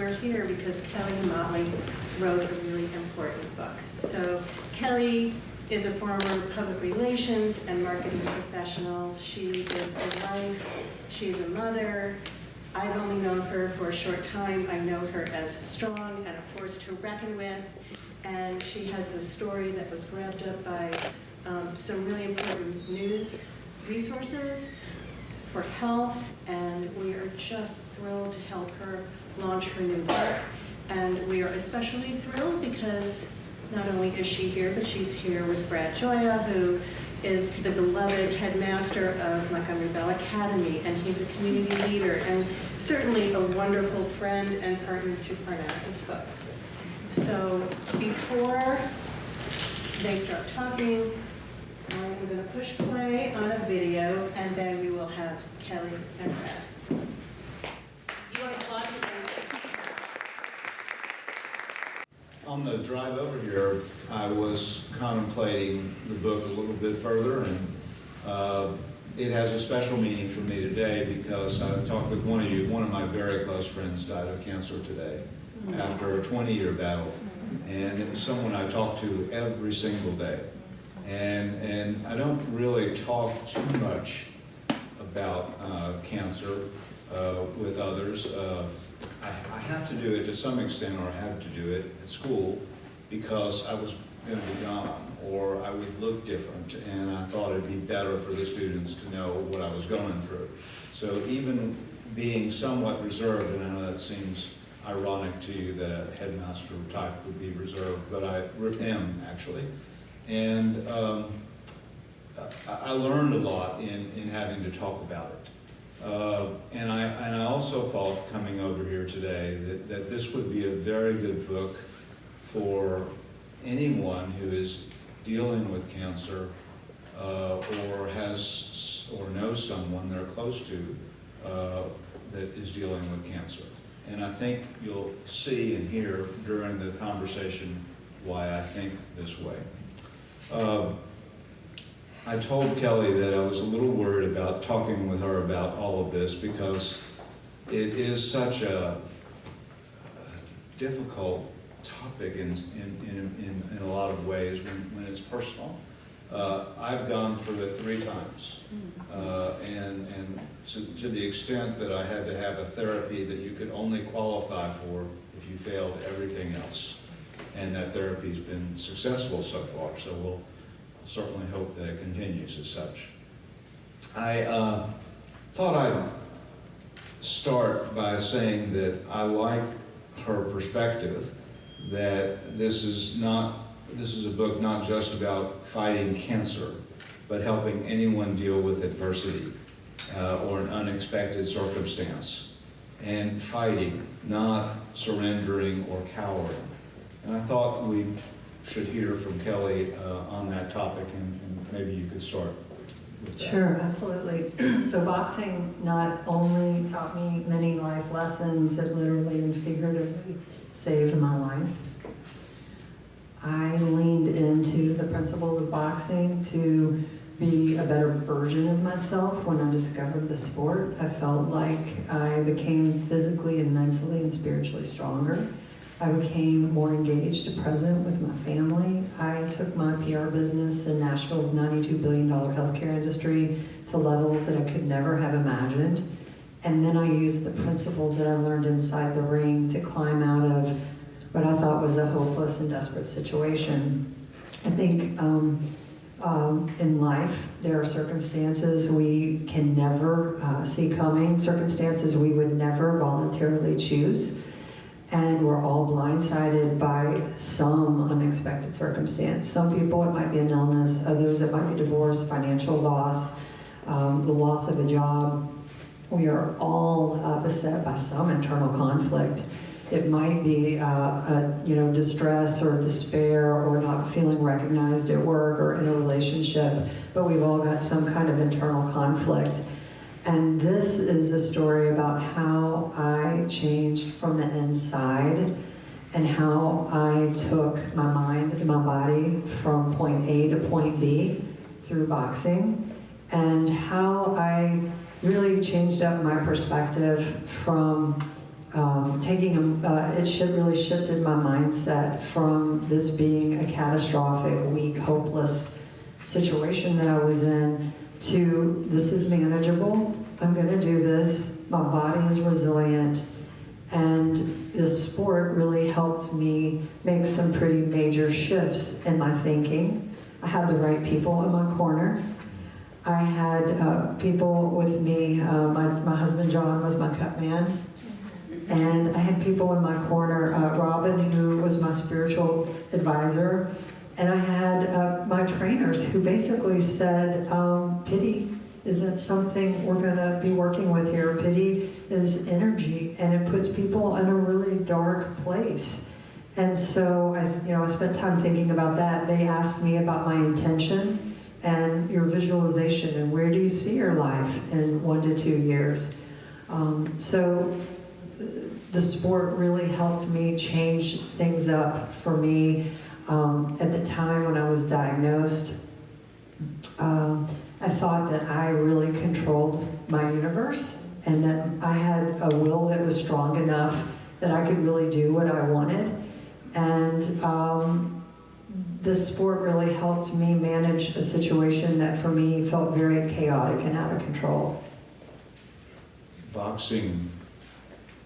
we're here because Kelly Motley wrote a really important book. So Kelly is a former public relations and marketing professional. She is a wife, she's a mother. I've only known her for a short time. I know her as strong and a force to reckon with. And she has a story that was grabbed up by some really important news resources for health, and we are just thrilled to help her launch her new book. And we are especially thrilled because not only is she here, but she's here with Brad Gioia, who is the beloved headmaster of Montgomery Academy, and he's a community leader and certainly a wonderful friend and partner to Parnassus Books. So before they start talking, I'm going to push play on a video, and then we will have Kelly and Brad. You want to applaud for them? On the drive over here, I was contemplating the book a little bit further, and it has a special meaning for me today because I talked with one of you. One of my very close friends died of cancer today after a 20-year battle, and it was someone I talked to every single day. And I don't really talk too much about cancer with others. I have to do it to some extent, or I had to do it at school because I was going to be gone, or I would look different, and I thought it'd be better for the students to know what I was going through. So even being somewhat reserved, and I know that seems ironic to you that a headmaster type would be reserved, but I am actually. And I learned a lot in having to talk about it. And I also thought, coming over here today, that this would be a very good book for anyone who is dealing with cancer or knows someone they're close to that is dealing with cancer. And I think you'll see and hear during the conversation why I think this way. I told Kelly that I was a little worried about talking with her about all of this because it is such a difficult topic in a lot of ways when it's personal. I've gone through it 3 times, and to the extent that I had to have a therapy that you could only qualify for if you failed everything else. And that therapy's been successful so far, so we'll certainly hope that it continues as such. I thought I'd start by saying that I like her perspective that this is a book not just about fighting cancer, but helping anyone deal with adversity or an unexpected circumstance, and fighting, not surrendering or cowering. And I thought we should hear from Kelly on that topic, and maybe you could start with that. Sure, absolutely. So boxing not only taught me many life lessons that literally and figuratively saved my life. I leaned into the principles of boxing to be a better version of myself when I discovered the sport. I felt like I became physically and mentally and spiritually stronger. I became more engaged and present with my family. I took my PR business in Nashville's $92 billion healthcare industry to levels that I could never have imagined. And then I used the principles that I learned inside the ring to climb out of what I thought was a hopeless and desperate situation. I think in life, there are circumstances we can never see coming, circumstances we would never voluntarily choose. And we're all blindsided by some unexpected circumstance. Some people, it might be an illness. Others, it might be divorce, financial loss, the loss of a job. We are all beset by some internal conflict. It might be distress or despair or not feeling recognized at work or in a relationship, but we've all got some kind of internal conflict. And this is a story about how I changed from the inside and how I took my mind and my body from point A to point B through boxing, and how I really changed up my perspective from really shifted my mindset from this being a catastrophic, weak, hopeless situation that I was in to this is manageable. I'm going to do this. My body is resilient. And this sport really helped me make some pretty major shifts in my thinking. I had the right people in my corner. I had people with me. My husband John was my cut man. And I had people in my corner, Robin, who was my spiritual advisor. And I had my trainers who basically said, pity isn't something we're going to be working with here. Pity is energy, and it puts people in a really dark place. And so I spent time thinking about that. They asked me about my intention and your visualization, and where do you see your life in 1 to 2 years. So the sport really helped me change things up for me. At the time when I was diagnosed, I thought that I really controlled my universe and that I had a will that was strong enough that I could really do what I wanted. And this sport really helped me manage a situation that for me felt very chaotic and out of control. Boxing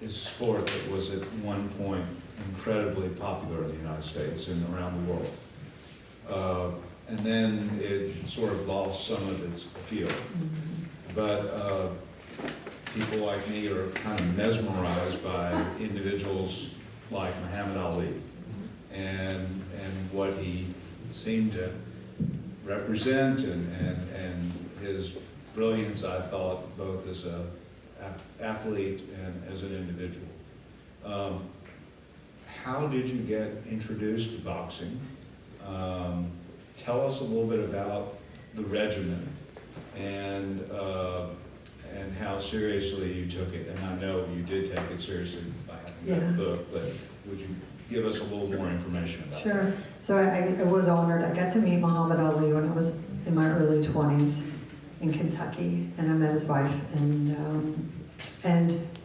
is a sport that was at one point incredibly popular in the United States and around the world. And then it sort of lost some of its appeal. But people like me are kind of mesmerized by individuals like Muhammad Ali and what he seemed to represent and his brilliance, I thought, both as an athlete and as an individual. How did you get introduced to boxing? Tell us a little bit about the regimen and how seriously you took it. And I know you did take it seriously by having that book, but would you give us a little more information about that? Sure. So I was honored. I got to meet Muhammad Ali when I was in my early 20s in Kentucky, and I met his wife and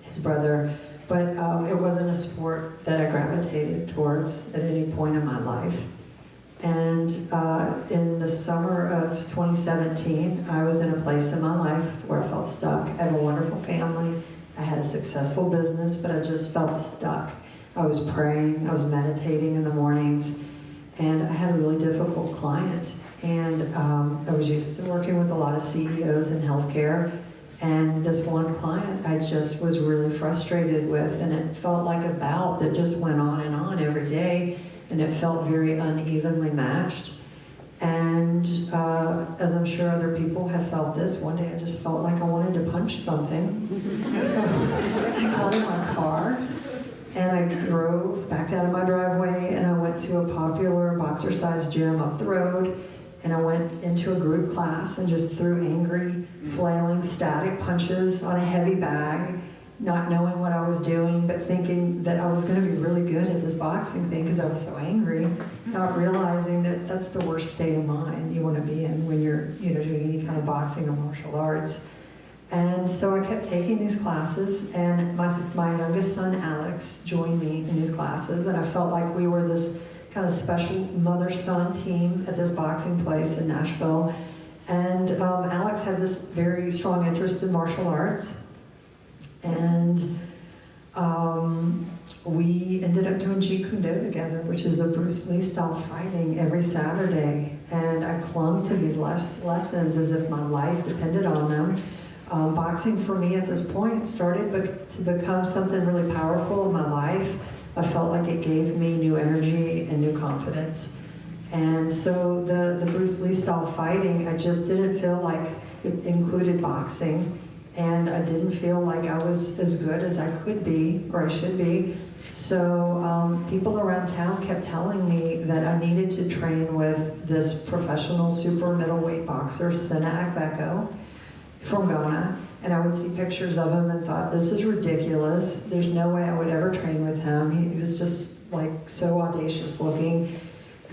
his brother. But it wasn't a sport that I gravitated towards at any point in my life. And in the summer of 2017, I was in a place in my life where I felt stuck. I had a wonderful family. I had a successful business, but I just felt stuck. I was praying, I was meditating in the mornings, and I had a really difficult client. And I was used to working with a lot of CEOs in healthcare. And this one client I just was really frustrated with, and it felt like a bout that just went on every day. And it felt very unevenly matched. And as I'm sure other people have felt this, one day I just felt like I wanted to punch something. So I got in my car and I drove, backed out of my driveway, and I went to a popular boxer-sized gym up the road. And I went into a group class and just threw angry, flailing, static punches on a heavy bag, not knowing what I was doing, but thinking that I was going to be really good at this boxing thing because I was so angry, not realizing that that's the worst state of mind you want to be in when you're doing any kind of boxing or martial arts. And so I kept taking these classes, and my youngest son, Alex, joined me in these classes, and I felt like we were this kind of special mother-son team at this boxing place in Nashville. And Alex had this very strong interest in martial arts. And we ended up doing Jeet Kune Do together, which is a Bruce Lee style fighting every Saturday. And I clung to these lessons as if my life depended on them. Boxing for me at this point started to become something really powerful in my life. I felt like it gave me new energy and new confidence. And so the Bruce Lee style fighting, I just didn't feel like it included boxing. And I didn't feel like I was as good as I could be, or I should be. So people around town kept telling me that I needed to train with this professional super middleweight boxer, Sena Agbeko, from Ghana. And I would see pictures of him and thought, this is ridiculous. There's no way I would ever train with him. He was just like so audacious looking.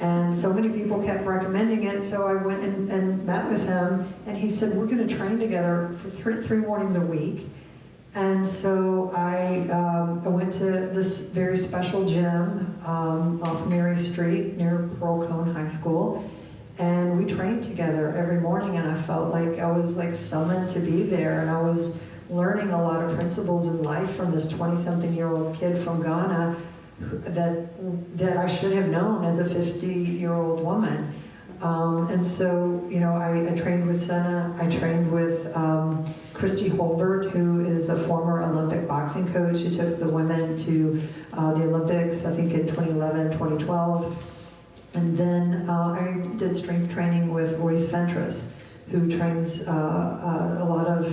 And so many people kept recommending it, so I went and met with him, and he said, we're going to train together for three mornings a week. And so I went to this very special gym off Mary Street near Pearl Cone High School. And we trained together every morning, and I felt like I was like summoned to be there. And I was learning a lot of principles in life from this 20-something-year-old kid from Ghana that I should have known as a 50-year-old woman. And so, you know, I trained with Senna. I trained with Christy Holbert, who is a former Olympic boxing coach who took the women to the Olympics, I think in 2011, 2012. And then I did strength training with Royce Fentress, who trains a lot of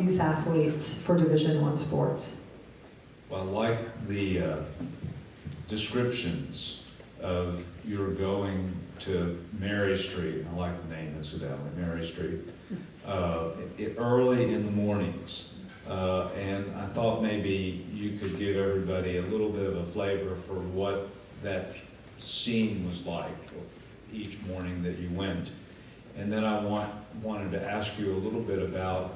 youth athletes for Division I sports. Well, I like the descriptions of your going to Mary Street. I like the name, incidentally, Mary Street, early in the mornings. And I thought maybe you could give everybody a little bit of a flavor for what that scene was like each morning that you went. And then I wanted to ask you a little bit about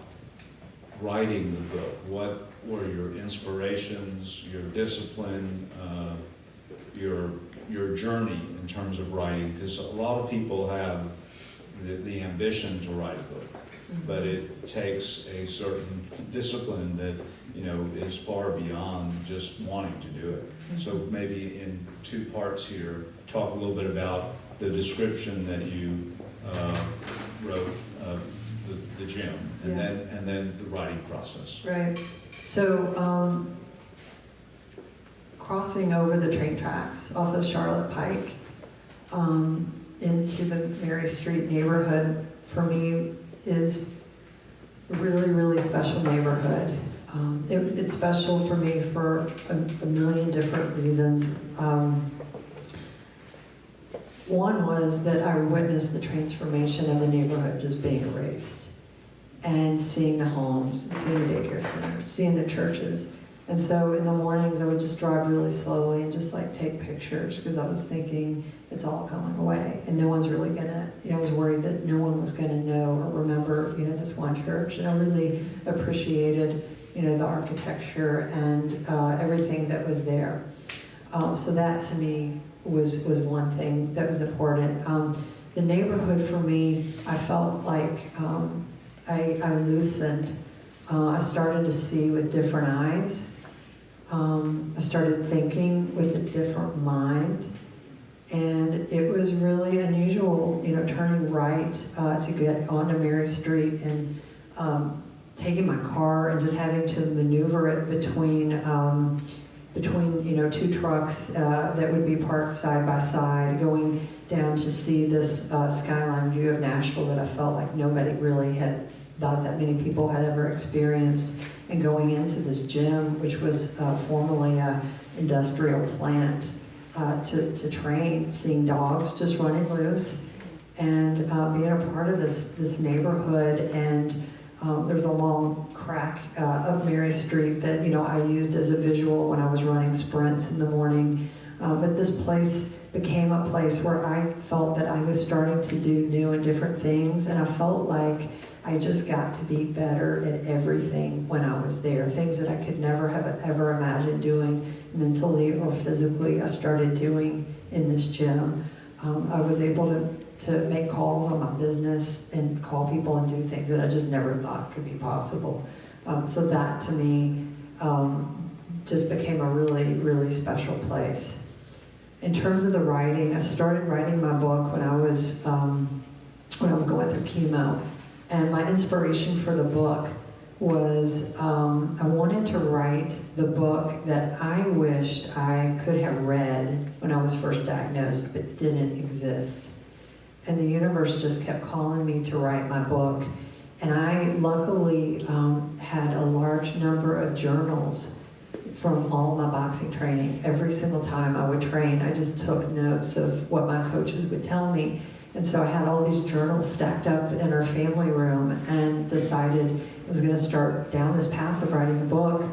writing the book. What were your inspirations, your discipline, your journey in terms of writing? Because a lot of people have the ambition to write a book, but it takes a certain discipline that, you know, is far beyond just wanting to do it. So maybe in two parts here, talk a little bit about the description that you wrote of the gym, and then the writing process. Right. So crossing over the train tracks off of Charlotte Pike into the Mary Street neighborhood for me is a really, really special neighborhood. It's special for me for a million different reasons. One was that I witnessed the transformation of the neighborhood just being erased, and seeing the homes, and seeing the daycare centers, seeing the churches. And so in the mornings I would just drive really slowly and just like take pictures, because I was thinking it's all going away and no one's really gonna, you know, I was worried that no one was gonna know or remember, you know, this one church. And I really appreciated, you know, the architecture and everything that was there. So that to me was one thing that was important. The neighborhood for me, I felt like I loosened. I started to see with different eyes. I started thinking with a different mind. And it was really unusual, you know, turning right to get onto Mary Street and taking my car and just having to maneuver it between you know, two trucks that would be parked side by side, going down to see this skyline view of Nashville that I felt like nobody really had thought that many people had ever experienced, and going into this gym, which was formerly an industrial plant, to train, seeing dogs just running loose, and being a part of this neighborhood. And there was a long crack up Mary Street that, you know, I used as a visual when I was running sprints in the morning. But this place became a place where I felt that I was starting to do new and different things, and I felt like I just got to be better at everything when I was there. Things that I could never have ever imagined doing mentally or physically, I started doing in this gym. I was able to make calls on my business and call people and do things that I just never thought could be possible. So that to me just became a really, really special place. In terms of the writing, I started writing my book when I was going through chemo. And my inspiration for the book was I wanted to write the book that I wished I could have read when I was first diagnosed, but didn't exist. And the universe just kept calling me to write my book. And I luckily had a large number of journals from all my boxing training. Every single time I would train, I just took notes of what my coaches would tell me. And so I had all these journals stacked up in our family room and decided I was going to start down this path of writing a book.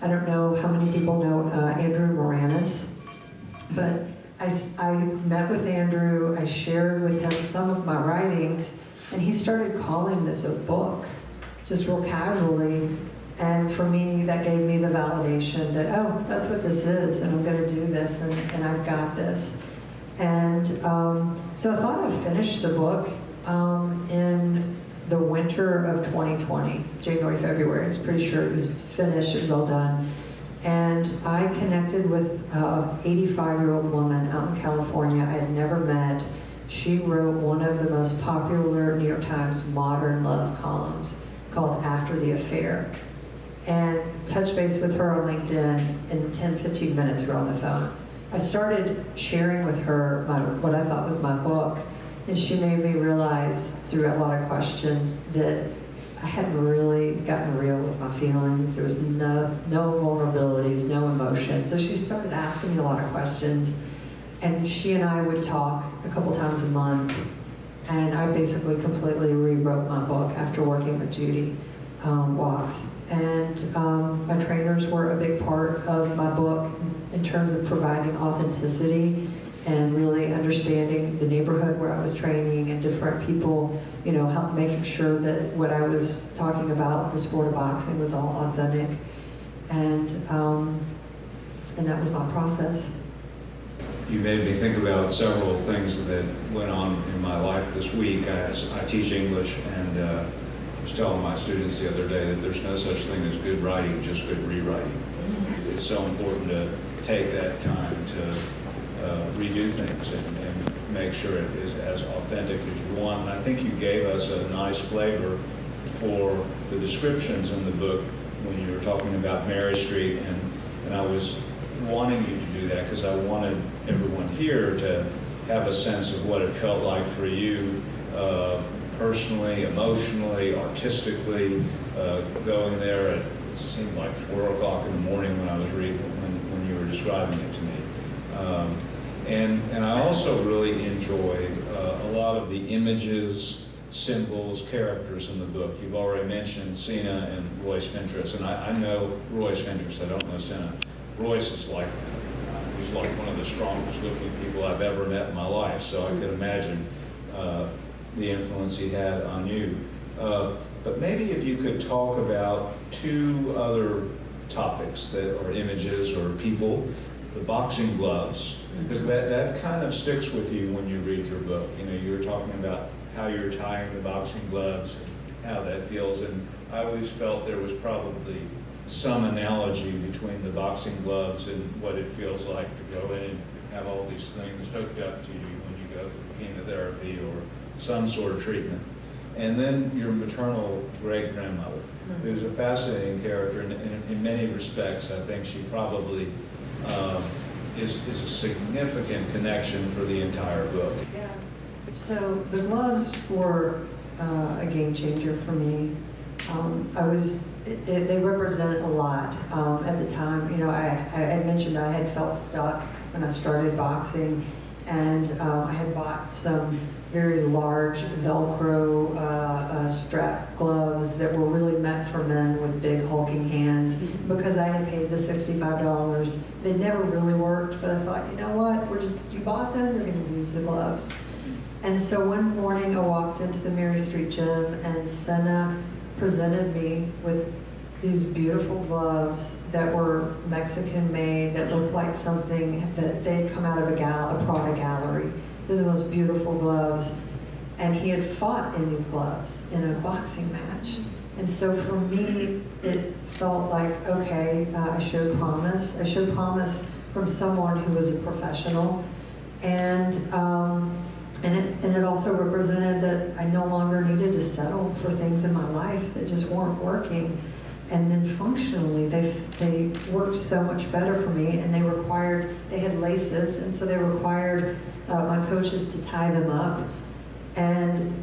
I don't know how many people know Andrew Moranis, but I met with Andrew, I shared with him some of my writings, and he started calling this a book, just real casually. And for me, that gave me the validation that, oh, that's what this is, and I'm going to do this, and I've got this. And so I thought I'd finish the book in the winter of 2020, January, February. I was pretty sure it was finished, it was all done. And I connected with an 85-year-old woman out in California I had never met. She wrote one of the most popular New York Times modern love columns called After the Affair. And touched base with her on LinkedIn in 10, 15 minutes we were on the phone. I started sharing with her what I thought was my book, and she made me realize through a lot of questions that I hadn't really gotten real with my feelings. There was no vulnerabilities, no emotion. So she started asking me a lot of questions, and she and I would talk a couple times a month, and I basically completely rewrote my book after working with Judy Watts. And my trainers were a big part of my book in terms of providing authenticity and really understanding the neighborhood where I was training and different people, you know, help making sure that what I was talking about, the sport of boxing, was all authentic. And that was my process. You made me think about several things that went on in my life this week. I teach English, and I was telling my students the other day that there's no such thing as good writing, just good rewriting. It's so important to take that time to redo things and make sure it is as authentic as you want. And I think you gave us a nice flavor for the descriptions in the book when you were talking about Mary Street, and I was wanting you to do that because I wanted everyone here to have a sense of what it felt like for you personally, emotionally, artistically, going there at, it seemed like 4 o'clock in the morning when I was reading, when you were describing it to me. And I also really enjoyed a lot of the images, symbols, characters in the book. You've already mentioned Cena and Royce Fentress, and I know Royce Fentress, I don't know Cena. Royce is like, he's like one of the strongest looking people I've ever met in my life, so I could imagine the influence he had on you. But maybe if you could talk about 2 other topics that are images or people, the boxing gloves, because that kind of sticks with you when you read your book. You know, you were talking about how you're tying the boxing gloves and how that feels, and I always felt there was probably some analogy between the boxing gloves and what it feels like to go in and have all these things hooked up to you when you go through chemotherapy or some sort of treatment. And then your maternal great-grandmother, who's a fascinating character, and in many respects, I think she probably is a significant connection for the entire book. Yeah. So the gloves were a game changer for me. They represent a lot at the time. You know, I had mentioned I had felt stuck when I started boxing, and I had bought some very large Velcro strap gloves that were really meant for men with big hulking hands because I had paid the $65. They never really worked, but I thought, you know what, you bought them, you're going to use the gloves. And so one morning I walked into the Mary Street gym, and Senna presented me with these beautiful gloves that were Mexican made, that looked like something that they had come out of a Prada gallery. They're the most beautiful gloves. And he had fought in these gloves in a boxing match. And so for me, it felt like, okay, I showed promise. I showed promise from someone who was a professional. And it also represented that I no longer needed to settle for things in my life that just weren't working. And then functionally, they worked so much better for me, and they had laces, and so they required my coaches to tie them up. And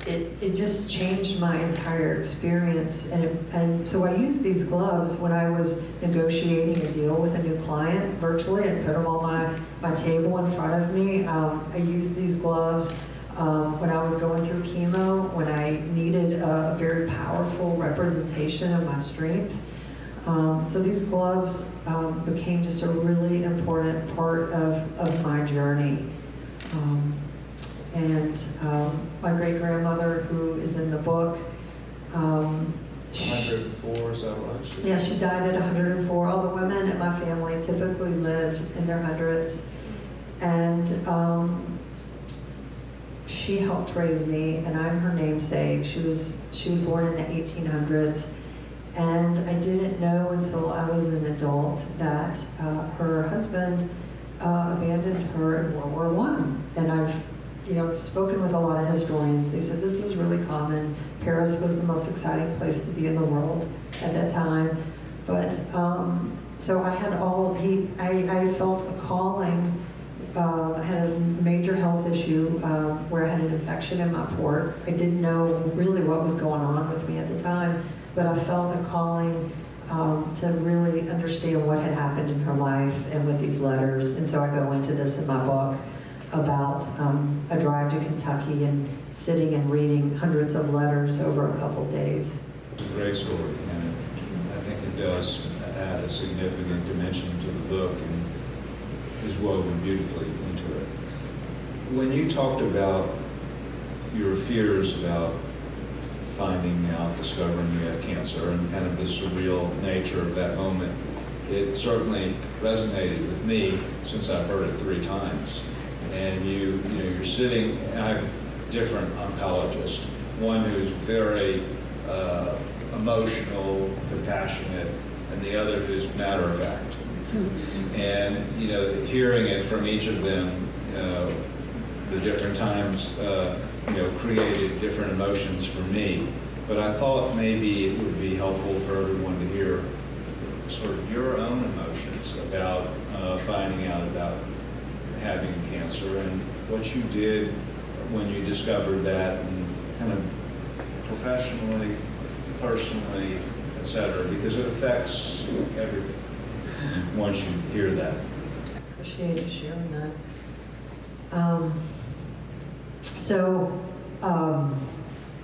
it just changed my entire experience. And so I used these gloves when I was negotiating a deal with a new client virtually. I put them on my table in front of me. I used these gloves when I was going through chemo, when I needed a very powerful representation of my strength. So these gloves became just a really important part of my journey. And my great-grandmother, who is in the book, 104, is that right? Yeah, she died at 104. All the women in my family typically lived in their hundreds. And she helped raise me, and I'm her namesake. She was born in the 1800s. And I didn't know until I was an adult that her husband abandoned her in World War I. And I've spoken with a lot of historians. They said this was really common. Paris was the most exciting place to be in the world at that time. But so I had I felt a calling. I had a major health issue where I had an infection in my port. I didn't know really what was going on with me at the time, but I felt a calling to really understand what had happened in her life and with these letters. And so I go into this in my book about a drive to Kentucky and sitting and reading hundreds of letters over a couple days. It's a great story, and I think it does add a significant dimension to the book and is woven beautifully into it. When you talked about your fears about finding out, discovering you have cancer, and kind of the surreal nature of that moment, it certainly resonated with me since I've heard it 3 times. And you're sitting, and I have different oncologists, one who's very emotional, compassionate, and the other who's matter of fact. And hearing it from each of them, the different times, created different emotions for me. But I thought maybe it would be helpful for everyone to hear sort of your own emotions about finding out about having cancer and what you did when you discovered that, and kind of professionally, personally, etc., because it affects everything once you hear that. I appreciate you sharing that.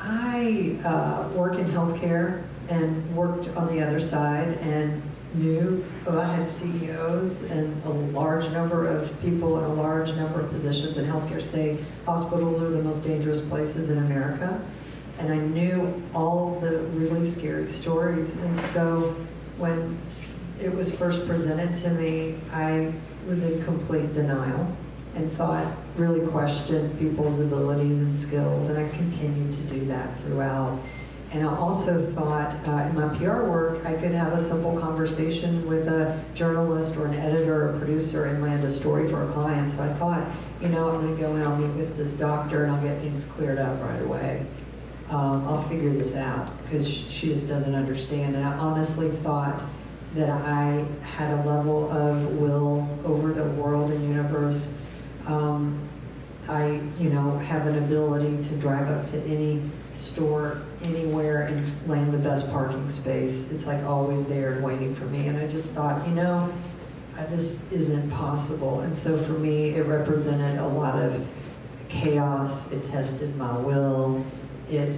I work in healthcare and worked on the other side and knew I had CEOs and a large number of people in a large number of positions in healthcare say hospitals are the most dangerous places in America. And I knew all of the really scary stories. And so when it was first presented to me, I was in complete denial and really questioned people's abilities and skills, and I continued to do that throughout. And I also thought in my PR work, I could have a simple conversation with a journalist or an editor or a producer and land a story for a client. So I thought, I'm gonna go and I'll meet with this doctor and I'll get things cleared up right away. I'll figure this out, because she just doesn't understand. And I honestly thought that I had a level of will over the world and universe. I have an ability to drive up to any store anywhere and land the best parking space. It's like always there and waiting for me. And I just thought, this isn't possible. And so for me, it represented a lot of chaos. It tested my will. It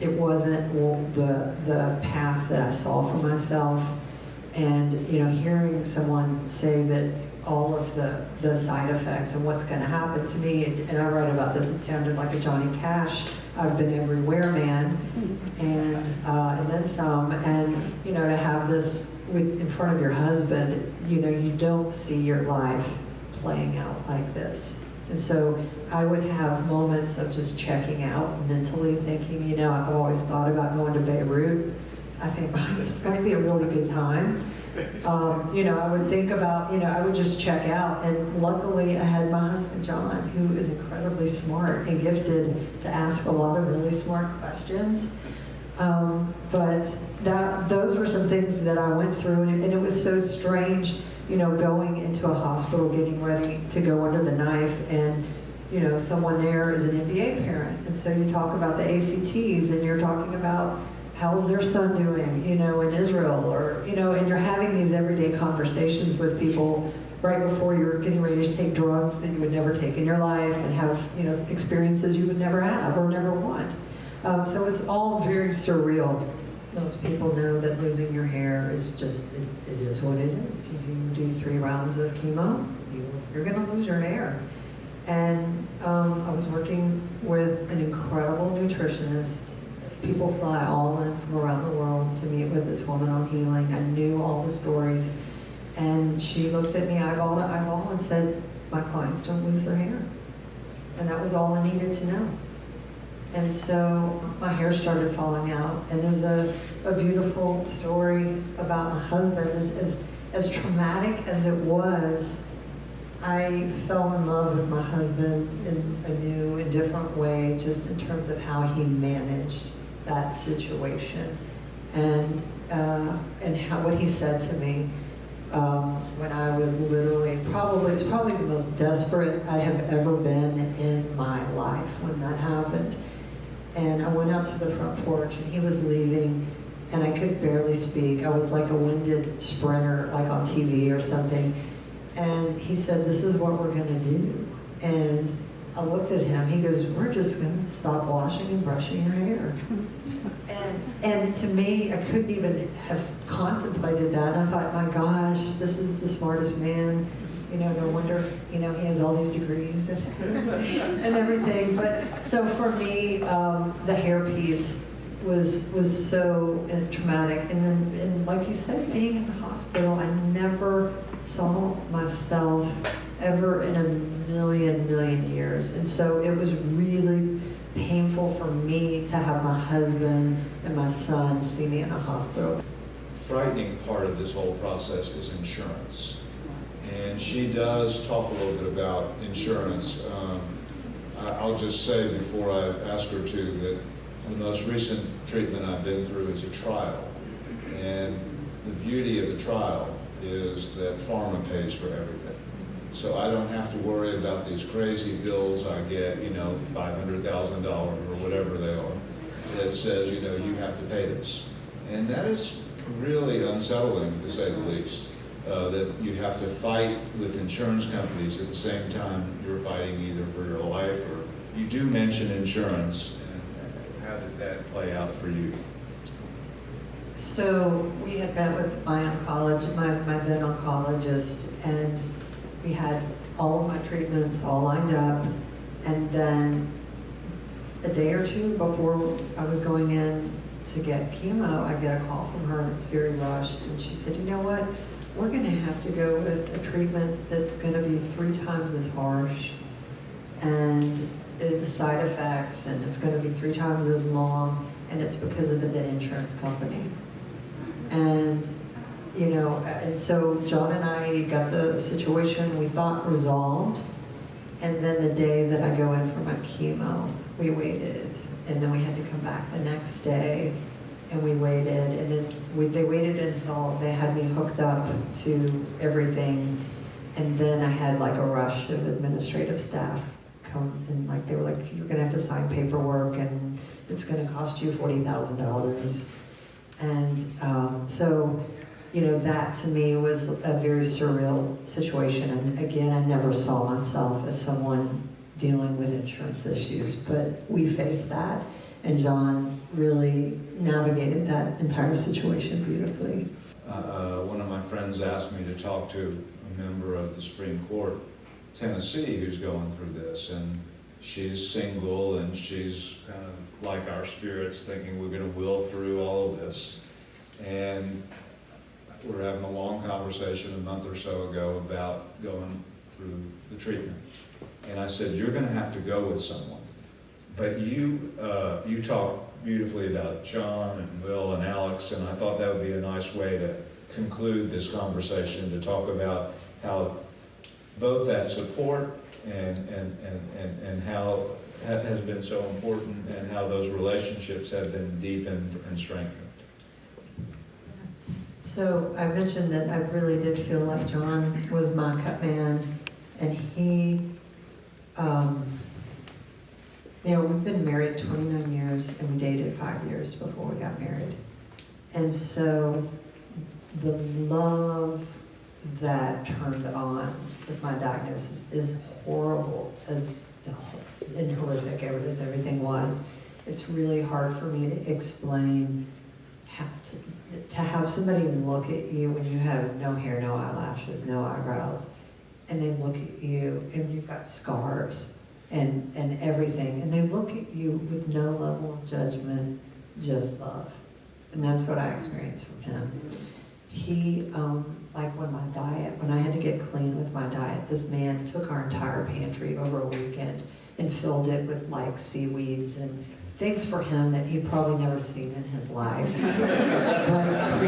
wasn't the path that I saw for myself. And hearing someone say that all of the side effects and what's going to happen to me, and I write about this, it sounded like a Johnny Cash, I've been everywhere man, and then some, and to have this in front of your husband, you don't see your life playing out like this. And so I would have moments of just checking out mentally, thinking, I've always thought about going to Beirut. I think, this might be a really good time. I would think about, I would just check out. And luckily I had my husband, John, who is incredibly smart and gifted to ask a lot of really smart questions. But those were some things that I went through, and it was so strange, going into a hospital, getting ready to go under the knife, and someone there is an MBA parent, and so you talk about the ACTs, and you're talking about how's their son doing, in Israel, or, and you're having these everyday conversations with people right before you're getting ready to take drugs that you would never take in your life and have, experiences you would never have or never want. So it's all very surreal. Most people know that losing your hair is just, it is what it is. If you do 3 rounds of chemo, you're gonna lose your hair. And I was working with an incredible nutritionist, people fly all in from around the world to meet with this woman on healing. I knew all the stories. And she looked at me eyeball to eyeball and said, my clients don't lose their hair. And that was all I needed to know. And so my hair started falling out. And there's a beautiful story about my husband. As traumatic as it was, I fell in love with my husband in a new and different way, just in terms of how he managed that situation. And what he said to me when I was literally, it's probably the most desperate I have ever been in my life when that happened. And I went out to the front porch and he was leaving and I could barely speak. I was like a winded sprinter, like on TV or something. And he said, this is what we're gonna do. And I looked at him, he goes, we're just gonna stop washing and brushing your hair. And to me, I couldn't even have contemplated that. I thought, my gosh, this is the smartest man. You know, no wonder, you know, he has all these degrees and everything. But so for me, the hair piece was so traumatic. And then, and like you said, being in the hospital, I never saw myself ever in a million years. And so it was really painful for me to have my husband and my son see me in a hospital. Frightening part of this whole process is insurance. And she does talk a little bit about insurance. I'll just say before I ask her to that the most recent treatment I've been through is a trial. And the beauty of the trial is that pharma pays for everything. So I don't have to worry about these crazy bills I get, you know, $500,000 or whatever they are, that says, you know, you have to pay this. And that is really unsettling, to say the least, that you have to fight with insurance companies at the same time you're fighting either for your life or, you do mention insurance, and how did that play out for you? So we had met with my then oncologist, and we had all of my treatments all lined up, and then a day or two before I was going in to get chemo, I get a call from her, and it's very rushed, and she said, you know what, we're gonna have to go with a treatment that's gonna be 3 times as harsh, and the side effects, and it's gonna be 3 times as long, and it's because of the insurance company. And you know, and so John and I got the situation we thought resolved, and then the day that I go in for my chemo, we waited, and then we had to come back the next day, and we waited, and then they waited until they had me hooked up to everything, and then I had like a rush of administrative staff come, and like they were like, you're gonna have to sign paperwork, and it's gonna cost you $40,000, and so, you know, that to me was a very surreal situation. And again, I never saw myself as someone dealing with insurance issues, but we faced that, and John really navigated that entire situation beautifully. One of my friends asked me to talk to a member of the Supreme Court, Tennessee, who's going through this, and she's single, and she's kind of like our spirits, thinking we're going to will through all of this. And we're having a long conversation a month or so ago about going through the treatment. And I said, you're going to have to go with someone. But you talked beautifully about John and Will and Alex, and I thought that would be a nice way to conclude this conversation, to talk about how both that support and how has been so important, and how those relationships have been deepened and strengthened. So I mentioned that I really did feel like John was my cut man, and he, you know, we've been married 29 years, and we dated 5 years before we got married. And so the love that turned on with my diagnosis is horrible and horrific as everything was. It's really hard for me to explain how to have somebody look at you when you have no hair, no eyelashes, no eyebrows, and they look at you and you've got scars and everything, and they look at you with no level of judgment, just love. And that's what I experienced from him. He, like when I had to get clean with my diet, this man took our entire pantry over a weekend and filled it with like seaweeds and things for him that he'd probably never seen in his life. But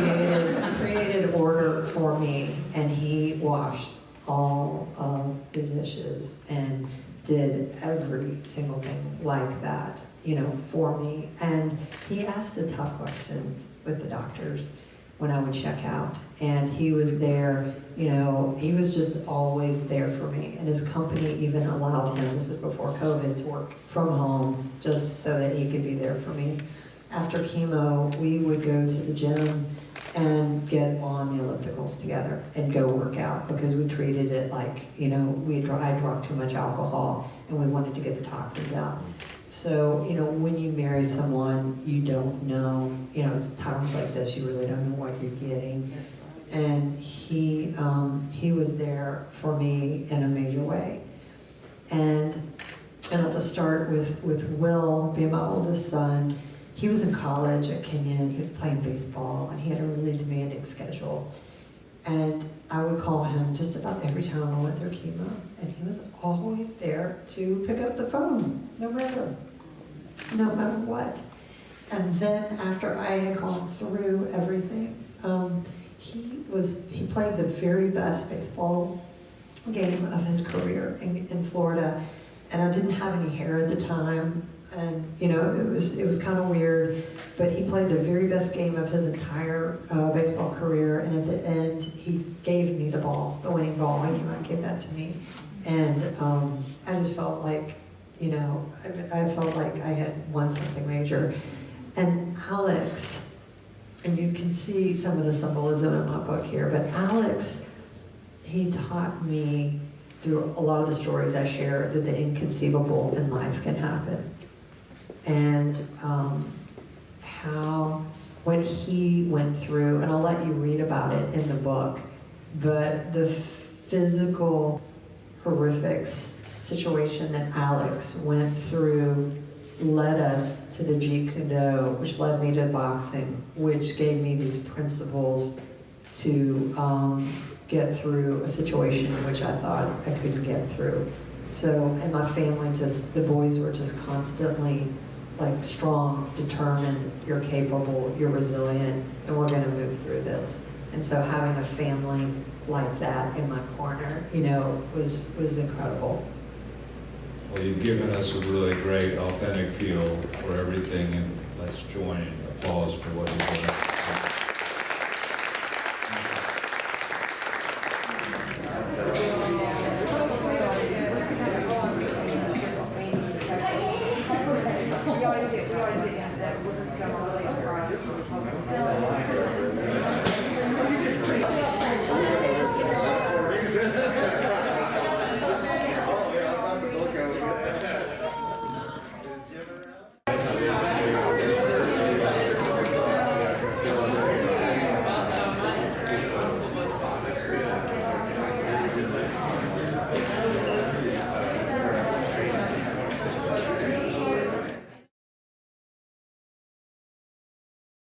created order for me, and he washed all of the dishes and did every single thing like that, for me. And he asked the tough questions with the doctors when I would check out. And he was there, he was just always there for me. And his company even allowed him, this was before COVID, to work from home just so that he could be there for me. After chemo, we would go to the gym and get on the ellipticals together and go work out, because we treated it like, I drank too much alcohol and we wanted to get the toxins out. So, when you marry someone, you don't know, it's times like this, you really don't know what you're getting. And he was there for me in a major way. And I'll just start with Will, being my oldest son. He was in college at Kenyon, he was playing baseball, and he had a really demanding schedule. And I would call him just about every time I went through chemo, and he was always there to pick up the phone, no matter what. And then after I had gone through everything, he played the very best baseball game of his career in Florida, and I didn't have any hair at the time, and it was kind of weird, but he played the very best game of his entire baseball career, and at the end he gave me the ball, the winning ball. He came out and gave that to me, and I just felt like I felt like I had won something major. And Alex, and you can see some of the symbolism in my book here, but Alex, he taught me through a lot of the stories I share that the inconceivable in life can happen. And what he went through, and I'll let you read about it in the book, but the physical horrific situation that Alex went through led us to the Jeet Kune Do, which led me to boxing, which gave me these principles to get through a situation in which I thought I couldn't get through. So, and my family the boys were just constantly like strong, determined, you're capable, you're resilient, and we're gonna move through this. And so having a family like that in my corner, was incredible. Well, you've given us a really great, authentic feel for everything, and let's join in applause for what you've done.